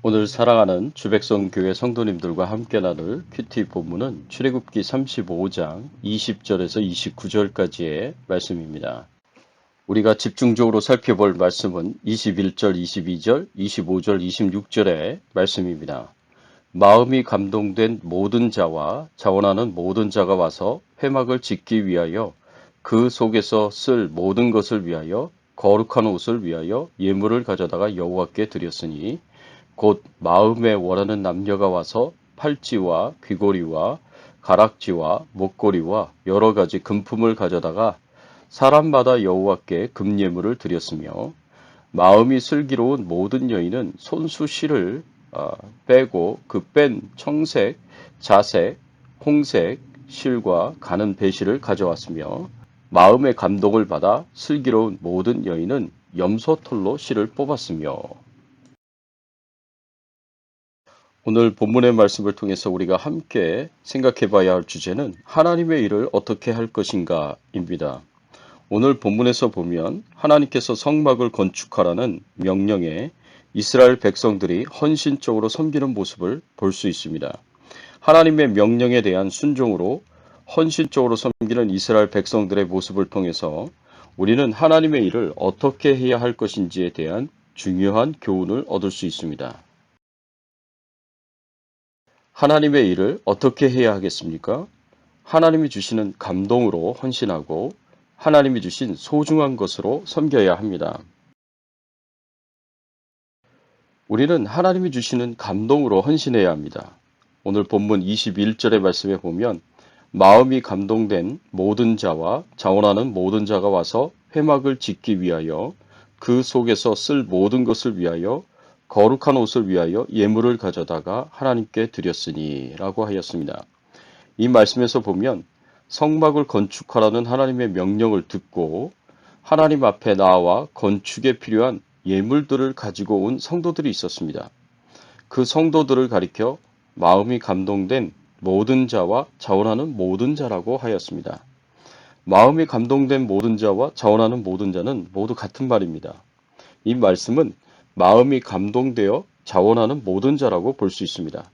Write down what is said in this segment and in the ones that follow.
오늘 사랑하는 주백성 교회 성도님들과 함께 나눌 큐티 본문은 출애굽기 35장 20절에서 29절까지의 말씀입니다. 우리가 집중적으로 살펴볼 말씀은 21절, 22절, 25절, 26절의 말씀입니다. 마음이 감동된 모든 자와 자원하는 모든 자가 와서 회막을 짓기 위하여 그 속에서 쓸 모든 것을 위하여 거룩한 옷을 위하여 예물을 가져다가 여호와께 드렸으니 곧 마음에 원하는 남녀가 와서 팔찌와 귀고리와 가락지와 목걸이와 여러 가지 금품을 가져다가 사람마다 여호와께 금예물을 드렸으며 마음이 슬기로운 모든 여인은 손수 실을 빼고 그 뺀 청색, 자색, 홍색 실과 가는 배실을 가져왔으며 마음의 감동을 받아 슬기로운 모든 여인은 염소털로 실을 뽑았으며. 오늘 본문의 말씀을 통해서 우리가 함께 생각해 봐야 할 주제는 하나님의 일을 어떻게 할 것인가입니다. 오늘 본문에서 보면 하나님께서 성막을 건축하라는 명령에 이스라엘 백성들이 헌신적으로 섬기는 모습을 볼 수 있습니다. 하나님의 명령에 대한 순종으로 헌신적으로 섬기는 이스라엘 백성들의 모습을 통해서 우리는 하나님의 일을 어떻게 해야 할 것인지에 대한 중요한 교훈을 얻을 수 있습니다. 하나님의 일을 어떻게 해야 하겠습니까? 하나님이 주시는 감동으로 헌신하고 하나님이 주신 소중한 것으로 섬겨야 합니다. 우리는 하나님이 주시는 감동으로 헌신해야 합니다. 오늘 본문 21절의 말씀에 보면 마음이 감동된 모든 자와 자원하는 모든 자가 와서 회막을 짓기 위하여 그 속에서 쓸 모든 것을 위하여 거룩한 옷을 위하여 예물을 가져다가 하나님께 드렸으니 라고 하였습니다. 이 말씀에서 보면 성막을 건축하라는 하나님의 명령을 듣고 하나님 앞에 나와 건축에 필요한 예물들을 가지고 온 성도들이 있었습니다. 그 성도들을 가리켜 마음이 감동된 모든 자와 자원하는 모든 자라고 하였습니다. 마음이 감동된 모든 자와 자원하는 모든 자는 모두 같은 말입니다. 이 말씀은 마음이 감동되어 자원하는 모든 자라고 볼 수 있습니다.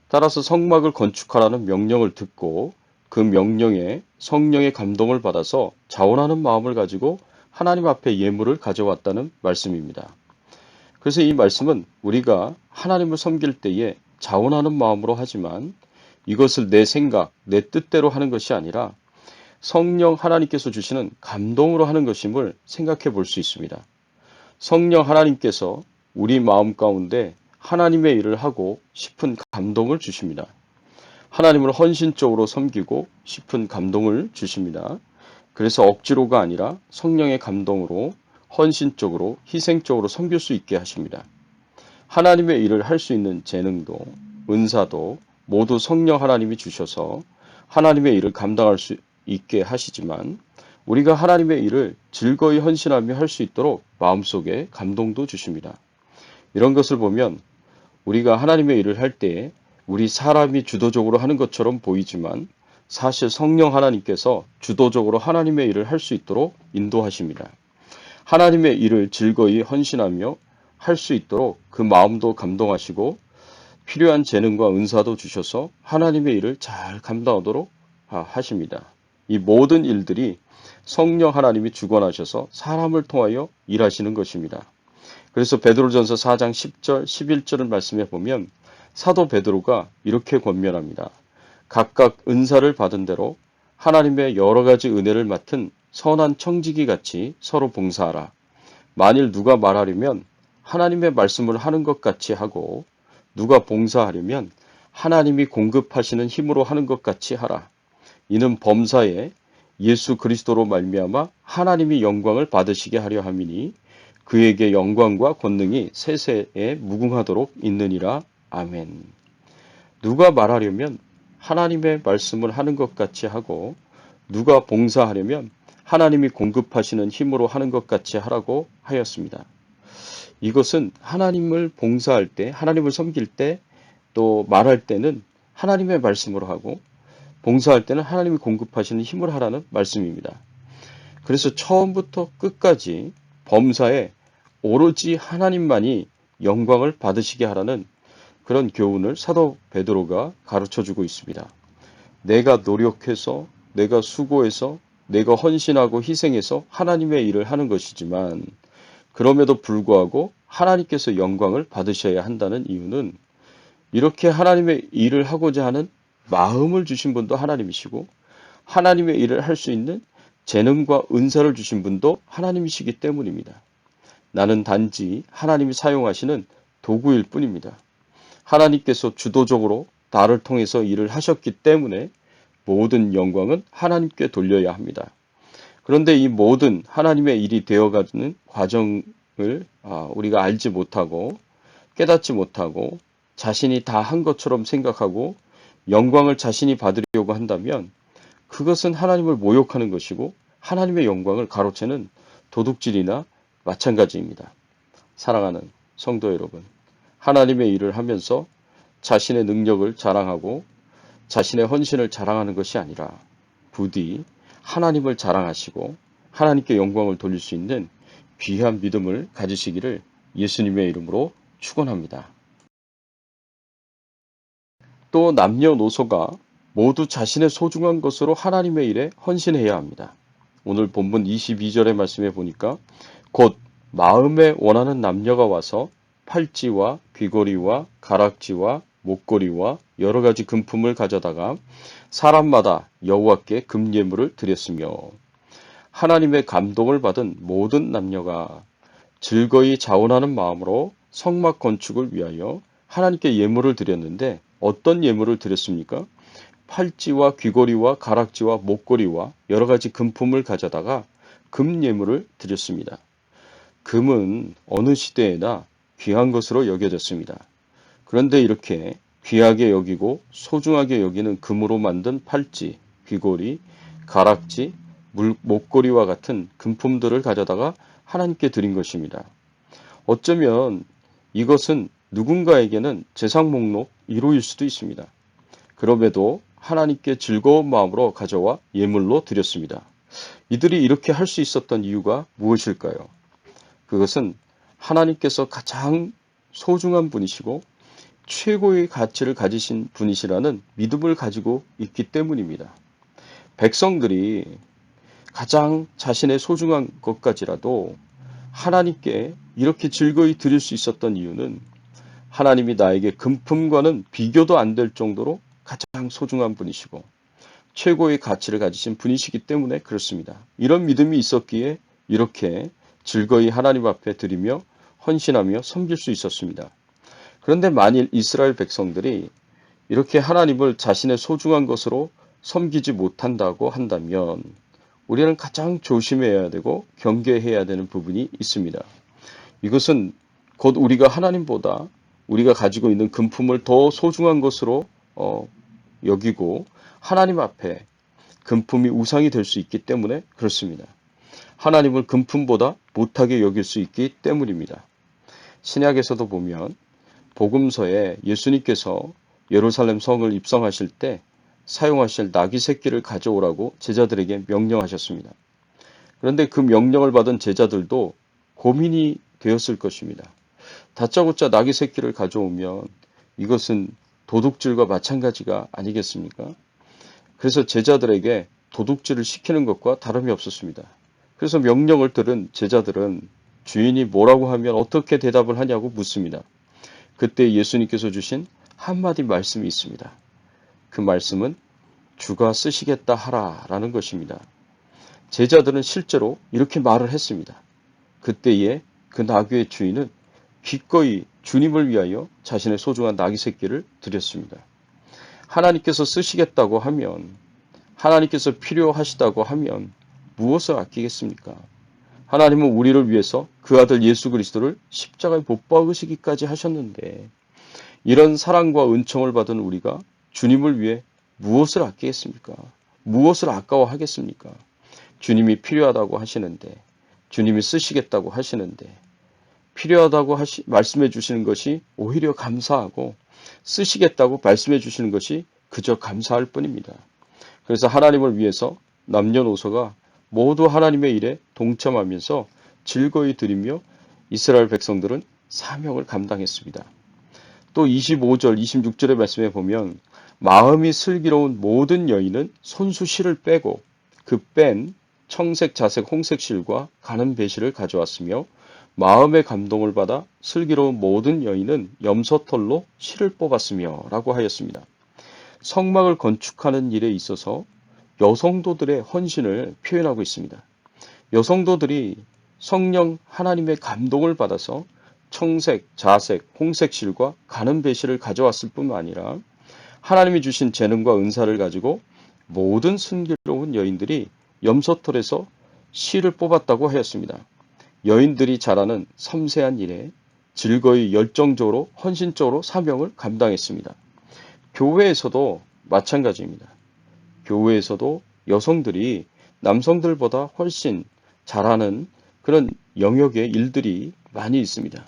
따라서 성막을 건축하라는 명령을 듣고 그 명령에 성령의 감동을 받아서 자원하는 마음을 가지고 하나님 앞에 예물을 가져왔다는 말씀입니다. 그래서 이 말씀은 우리가 하나님을 섬길 때에 자원하는 마음으로 하지만 이것을 내 생각, 내 뜻대로 하는 것이 아니라 성령 하나님께서 주시는 감동으로 하는 것임을 생각해 볼 수 있습니다. 성령 하나님께서 우리 마음 가운데 하나님의 일을 하고 싶은 감동을 주십니다. 하나님을 헌신적으로 섬기고 싶은 감동을 주십니다. 그래서 억지로가 아니라 성령의 감동으로 헌신적으로 희생적으로 섬길 수 있게 하십니다. 하나님의 일을 할 수 있는 재능도 은사도 모두 성령 하나님이 주셔서 하나님의 일을 감당할 수 있게 하시지만 우리가 하나님의 일을 즐거이 헌신하며 할 수 있도록 마음속에 감동도 주십니다. 이런 것을 보면 우리가 하나님의 일을 할 때 우리 사람이 주도적으로 하는 것처럼 보이지만 사실 성령 하나님께서 주도적으로 하나님의 일을 할 수 있도록 인도하십니다. 하나님의 일을 즐거이 헌신하며 할 수 있도록 그 마음도 감동하시고 필요한 재능과 은사도 주셔서 하나님의 일을 잘 감당하도록 하십니다. 이 모든 일들이 성령 하나님이 주관하셔서 사람을 통하여 일하시는 것입니다. 그래서 베드로전서 4장 10절, 11절을 말씀해 보면 사도 베드로가 이렇게 권면합니다. 각각 은사를 받은 대로 하나님의 여러 가지 은혜를 맡은 선한 청지기 같이 서로 봉사하라. 만일 누가 말하려면 하나님의 말씀을 하는 것 같이 하고 누가 봉사하려면 하나님이 공급하시는 힘으로 하는 것 같이 하라. 이는 범사에 예수 그리스도로 말미암아 하나님이 영광을 받으시게 하려 함이니 그에게 영광과 권능이 세세에 무궁하도록 있느니라. 아멘. 누가 말하려면 하나님의 말씀을 하는 것 같이 하고 누가 봉사하려면 하나님이 공급하시는 힘으로 하는 것 같이 하라고 하였습니다. 이것은 하나님을 봉사할 때, 하나님을 섬길 때, 또 말할 때는 하나님의 말씀으로 하고 봉사할 때는 하나님이 공급하시는 힘을 하라는 말씀입니다. 그래서 처음부터 끝까지 범사에 오로지 하나님만이 영광을 받으시게 하라는 그런 교훈을 사도 베드로가 가르쳐주고 있습니다. 내가 노력해서, 내가 수고해서, 내가 헌신하고 희생해서 하나님의 일을 하는 것이지만 그럼에도 불구하고 하나님께서 영광을 받으셔야 한다는 이유는 이렇게 하나님의 일을 하고자 하는 마음을 주신 분도 하나님이시고 하나님의 일을 할 수 있는 재능과 은사를 주신 분도 하나님이시기 때문입니다. 나는 단지 하나님이 사용하시는 도구일 뿐입니다. 하나님께서 주도적으로 나를 통해서 일을 하셨기 때문에 모든 영광은 하나님께 돌려야 합니다. 그런데 이 모든 하나님의 일이 되어가는 과정을 우리가 알지 못하고 깨닫지 못하고 자신이 다 한 것처럼 생각하고 영광을 자신이 받으려고 한다면 그것은 하나님을 모욕하는 것이고 하나님의 영광을 가로채는 도둑질이나 마찬가지입니다. 사랑하는 성도 여러분, 하나님의 일을 하면서 자신의 능력을 자랑하고 자신의 헌신을 자랑하는 것이 아니라 부디 하나님을 자랑하시고 하나님께 영광을 돌릴 수 있는 귀한 믿음을 가지시기를 예수님의 이름으로 축원합니다. 또 남녀노소가 모두 자신의 소중한 것으로 하나님의 일에 헌신해야 합니다. 오늘 본문 22절의 말씀에 보니까 곧 마음에 원하는 남녀가 와서 팔찌와 귀걸이와 가락지와 목걸이와 여러 가지 금품을 가져다가 사람마다 여호와께 금예물을 드렸으며 하나님의 감동을 받은 모든 남녀가 즐거이 자원하는 마음으로 성막 건축을 위하여 하나님께 예물을 드렸는데 어떤 예물을 드렸습니까? 팔찌와 귀걸이와 가락지와 목걸이와 여러 가지 금품을 가져다가 금 예물을 드렸습니다. 금은 어느 시대에나 귀한 것으로 여겨졌습니다. 그런데 이렇게 귀하게 여기고 소중하게 여기는 금으로 만든 팔찌, 귀걸이, 가락지, 목걸이와 같은 금품들을 가져다가 하나님께 드린 것입니다. 어쩌면 이것은 누군가에게는 재상 목록 1호일 수도 있습니다. 그럼에도 하나님께 즐거운 마음으로 가져와 예물로 드렸습니다. 이들이 이렇게 할 수 있었던 이유가 무엇일까요? 그것은 하나님께서 가장 소중한 분이시고 최고의 가치를 가지신 분이시라는 믿음을 가지고 있기 때문입니다. 백성들이 가장 자신의 소중한 것까지라도 하나님께 이렇게 즐거이 드릴 수 있었던 이유는 하나님이 나에게 금품과는 비교도 안 될 정도로 가장 소중한 분이시고 최고의 가치를 가지신 분이시기 때문에 그렇습니다. 이런 믿음이 있었기에 이렇게 즐거이 하나님 앞에 드리며 헌신하며 섬길 수 있었습니다. 그런데 만일 이스라엘 백성들이 이렇게 하나님을 자신의 소중한 것으로 섬기지 못한다고 한다면 우리는 가장 조심해야 되고 경계해야 되는 부분이 있습니다. 이것은 곧 우리가 하나님보다 우리가 가지고 있는 금품을 더 소중한 것으로 여기고 하나님 앞에 금품이 우상이 될 수 있기 때문에 그렇습니다. 하나님을 금품보다 못하게 여길 수 있기 때문입니다. 신약에서도 보면 복음서에 예수님께서 예루살렘 성을 입성하실 때 사용하실 나귀 새끼를 가져오라고 제자들에게 명령하셨습니다. 그런데 그 명령을 받은 제자들도 고민이 되었을 것입니다. 다짜고짜 나귀 새끼를 가져오면 이것은 도둑질과 마찬가지가 아니겠습니까? 그래서 제자들에게 도둑질을 시키는 것과 다름이 없었습니다. 그래서 명령을 들은 제자들은 주인이 뭐라고 하면 어떻게 대답을 하냐고 묻습니다. 그때 예수님께서 주신 한마디 말씀이 있습니다. 그 말씀은 주가 쓰시겠다 하라라는 것입니다. 제자들은 실제로 이렇게 말을 했습니다. 그때에 그 나귀의 주인은 기꺼이 주님을 위하여 자신의 소중한 나귀 새끼를 드렸습니다. 하나님께서 쓰시겠다고 하면 하나님께서 필요하시다고 하면 무엇을 아끼겠습니까? 하나님은 우리를 위해서 그 아들 예수 그리스도를 십자가에 못 박으시기까지 하셨는데 이런 사랑과 은총을 받은 우리가 주님을 위해 무엇을 아끼겠습니까? 무엇을 아까워하겠습니까? 주님이 필요하다고 하시는데 주님이 쓰시겠다고 하시는데 필요하다고 말씀해 주시는 것이 오히려 감사하고 쓰시겠다고 말씀해 주시는 것이 그저 감사할 뿐입니다. 그래서 하나님을 위해서 남녀노소가 모두 하나님의 일에 동참하면서 즐거이 드리며 이스라엘 백성들은 사명을 감당했습니다. 또 25절, 26절의 말씀에 보면 마음이 슬기로운 모든 여인은 손수 실을 빼고 그 뺀 청색, 자색, 홍색 실과 가는 배실을 가져왔으며 마음의 감동을 받아 슬기로운 모든 여인은 염소털로 실을 뽑았으며 라고 하였습니다. 성막을 건축하는 일에 있어서 여성도들의 헌신을 표현하고 있습니다. 여성도들이 성령 하나님의 감동을 받아서 청색, 자색, 홍색 실과 가는 배실을 가져왔을 뿐만 아니라 하나님이 주신 재능과 은사를 가지고 모든 순결로운 여인들이 염소털에서 실을 뽑았다고 하였습니다. 여인들이 잘하는 섬세한 일에 즐거이 열정적으로 헌신적으로 사명을 감당했습니다. 교회에서도 마찬가지입니다. 교회에서도 여성들이 남성들보다 훨씬 잘하는 그런 영역의 일들이 많이 있습니다.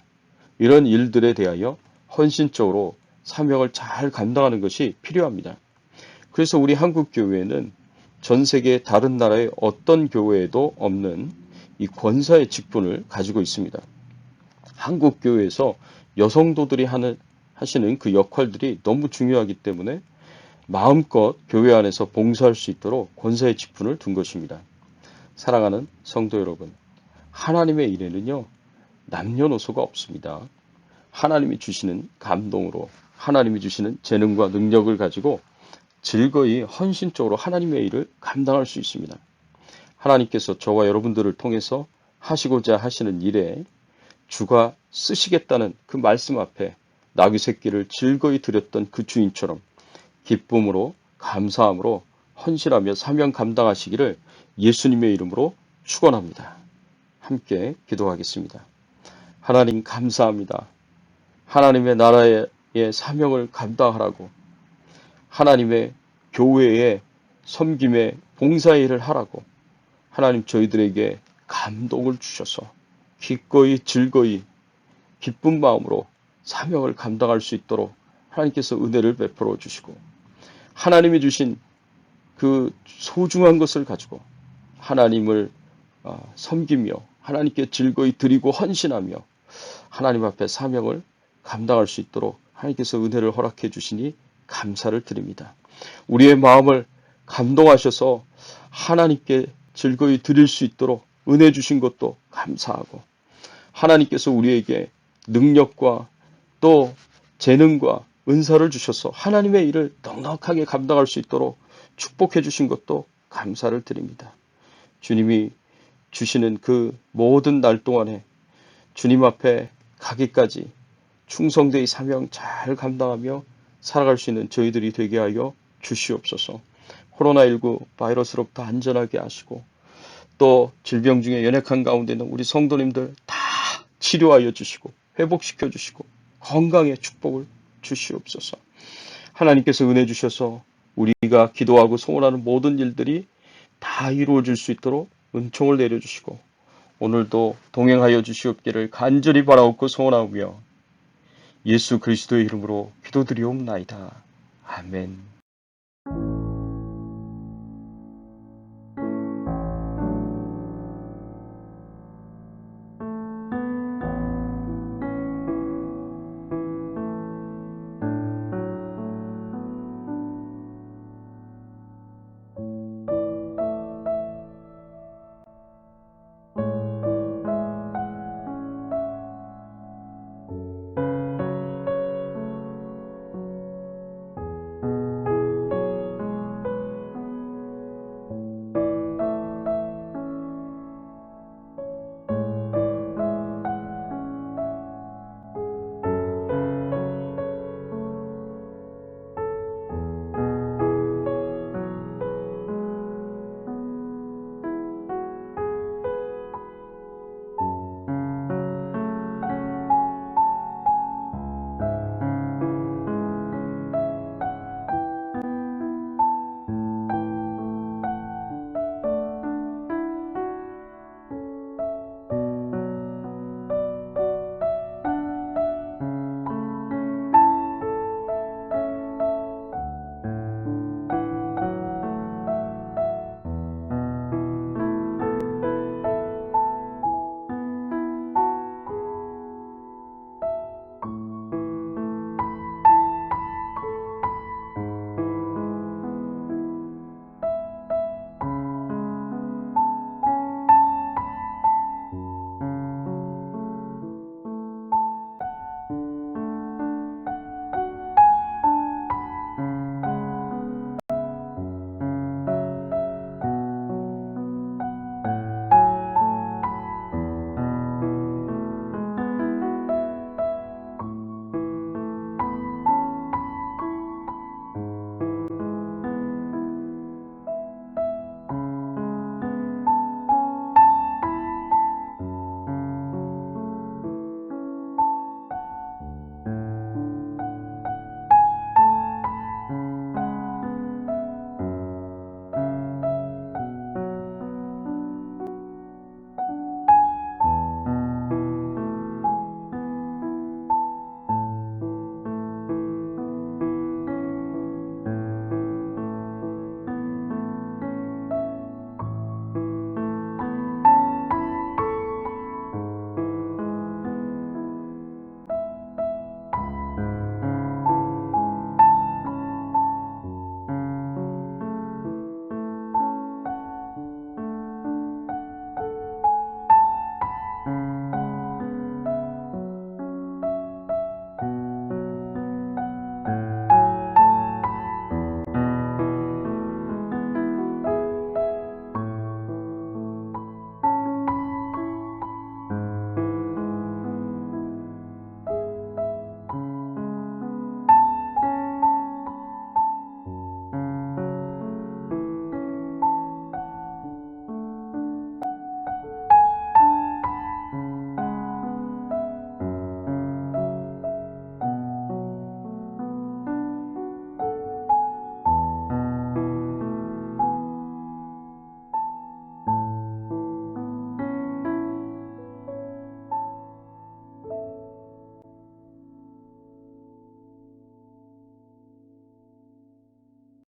이런 일들에 대하여 헌신적으로 사명을 잘 감당하는 것이 필요합니다. 그래서 우리 한국 교회는 전 세계 다른 나라의 어떤 교회에도 없는 이 권사의 직분을 가지고 있습니다. 한국 교회에서 여성도들이 하시는 그 역할들이 너무 중요하기 때문에 마음껏 교회 안에서 봉사할 수 있도록 권사의 직분을 둔 것입니다. 사랑하는 성도 여러분, 하나님의 일에는요, 남녀노소가 없습니다. 하나님이 주시는 감동으로 하나님이 주시는 재능과 능력을 가지고 즐거이 헌신적으로 하나님의 일을 감당할 수 있습니다. 하나님께서 저와 여러분들을 통해서 하시고자 하시는 일에 주가 쓰시겠다는 그 말씀 앞에 나귀 새끼를 즐거이 드렸던 그 주인처럼 기쁨으로 감사함으로 헌신하며 사명 감당하시기를 예수님의 이름으로 축원합니다. 함께 기도하겠습니다. 하나님 감사합니다. 하나님의 나라의 사명을 감당하라고 하나님의 교회의 섬김의 봉사의 일을 하라고 하나님 저희들에게 감동을 주셔서 기꺼이 즐거이 기쁜 마음으로 사명을 감당할 수 있도록 하나님께서 은혜를 베풀어 주시고 하나님이 주신 그 소중한 것을 가지고 하나님을 섬기며 하나님께 즐거이 드리고 헌신하며 하나님 앞에 사명을 감당할 수 있도록 하나님께서 은혜를 허락해 주시니 감사를 드립니다. 우리의 마음을 감동하셔서 하나님께 즐거이 드릴 수 있도록 은혜 주신 것도 감사하고 하나님께서 우리에게 능력과 또 재능과 은사를 주셔서 하나님의 일을 넉넉하게 감당할 수 있도록 축복해 주신 것도 감사를 드립니다. 주님이 주시는 그 모든 날 동안에 주님 앞에 가기까지 충성되이 사명 잘 감당하며 살아갈 수 있는 저희들이 되게 하여 주시옵소서. 코로나19 바이러스로부터 안전하게 하시고 또 질병 중에 연약한 가운데 있는 우리 성도님들 다 치료하여 주시고 회복시켜 주시고 건강의 축복을 주시옵소서. 하나님께서 은혜 주셔서 우리가 기도하고 소원하는 모든 일들이 다 이루어질 수 있도록 은총을 내려주시고 오늘도 동행하여 주시옵기를 간절히 바라옵고 소원하며 예수 그리스도의 이름으로 기도드리옵나이다. 아멘.